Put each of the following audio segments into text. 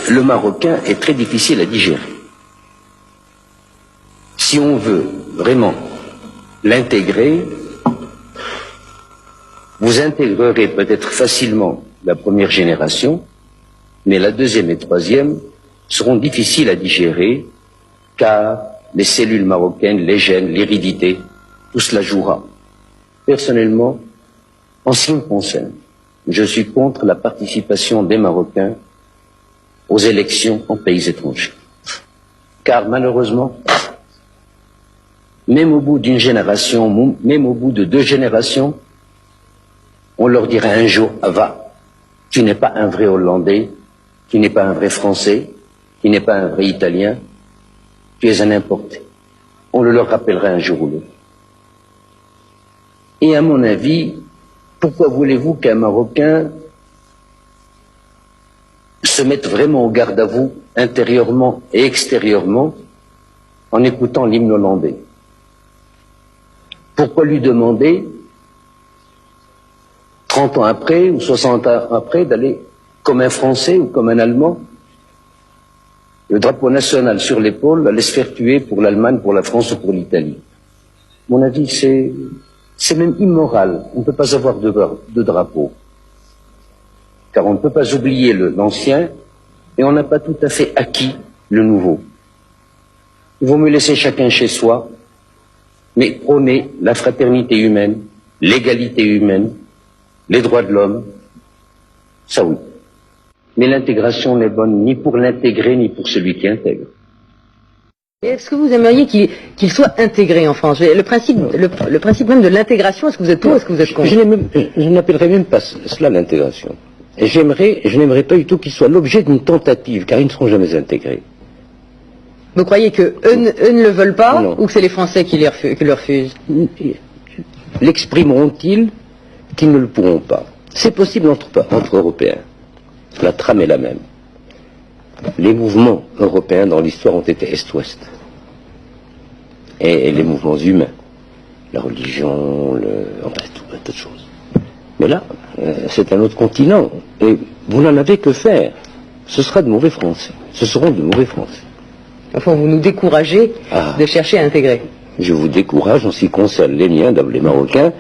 le marocain est très difficile à digérer. Si on veut vraiment l'intégrer, vous intégrerez peut-être facilement la première génération, mais la deuxième et troisième seront difficiles à digérer, car les cellules marocaines, les gènes, l'hérédité, tout cela jouera. Personnellement, en ce qui me concerne, je suis contre la participation des Marocains aux élections en pays étrangers. Car malheureusement, même au bout d'une génération, même au bout de 2 générations, on leur dira un jour, va, tu n'es pas un vrai Hollandais, tu n'es pas un vrai Français, tu n'es pas un vrai Italien, tu es un importé. On le leur rappellera un jour ou l'autre. Et à mon avis, pourquoi voulez-vous qu'un Marocain se mette vraiment au garde à vous, intérieurement et extérieurement, en écoutant l'hymne hollandais? Pourquoi lui demander, 30 ans après ou 60 ans après, d'aller comme un Français ou comme un Allemand, le drapeau national sur l'épaule, aller se faire tuer pour l'Allemagne, pour la France ou pour l'Italie? À mon avis, c'est même immoral. On ne peut pas avoir de drapeau. Car on ne peut pas oublier l'ancien et on n'a pas tout à fait acquis le nouveau. Il vaut mieux laisser chacun chez soi, mais prôner la fraternité humaine, l'égalité humaine, les droits de l'homme, ça oui. Mais l'intégration n'est bonne ni pour l'intégrer ni pour celui qui intègre. Est-ce que vous aimeriez qu'il soit intégré en France? Le principe même de l'intégration, est-ce que vous êtes pour ou est-ce que vous êtes contre? Je n'appellerais même pas cela l'intégration. Et je n'aimerais pas du tout qu'il soit l'objet d'une tentative, car ils ne seront jamais intégrés. Vous croyez qu'eux ne le veulent pas, ou que c'est les Français qui le refusent? L'exprimeront-ils qu'ils ne le pourront pas? C'est possible entre Européens. La trame est la même. Les mouvements européens dans l'histoire ont été Est-Ouest. Et les mouvements humains. La religion, enfin tout un tas de choses. Mais là, c'est un autre continent. Et vous n'en avez que faire. Ce sera de mauvais Français. Ce seront de mauvais Français. Enfin, vous nous découragez de chercher à intégrer. Je vous décourage, en ce qui concerne les miens, les Marocains,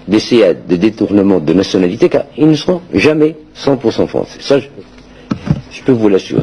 d'essayer des détournements de nationalité, car ils ne seront jamais 100% français. Ça, je peux vous l'assurer.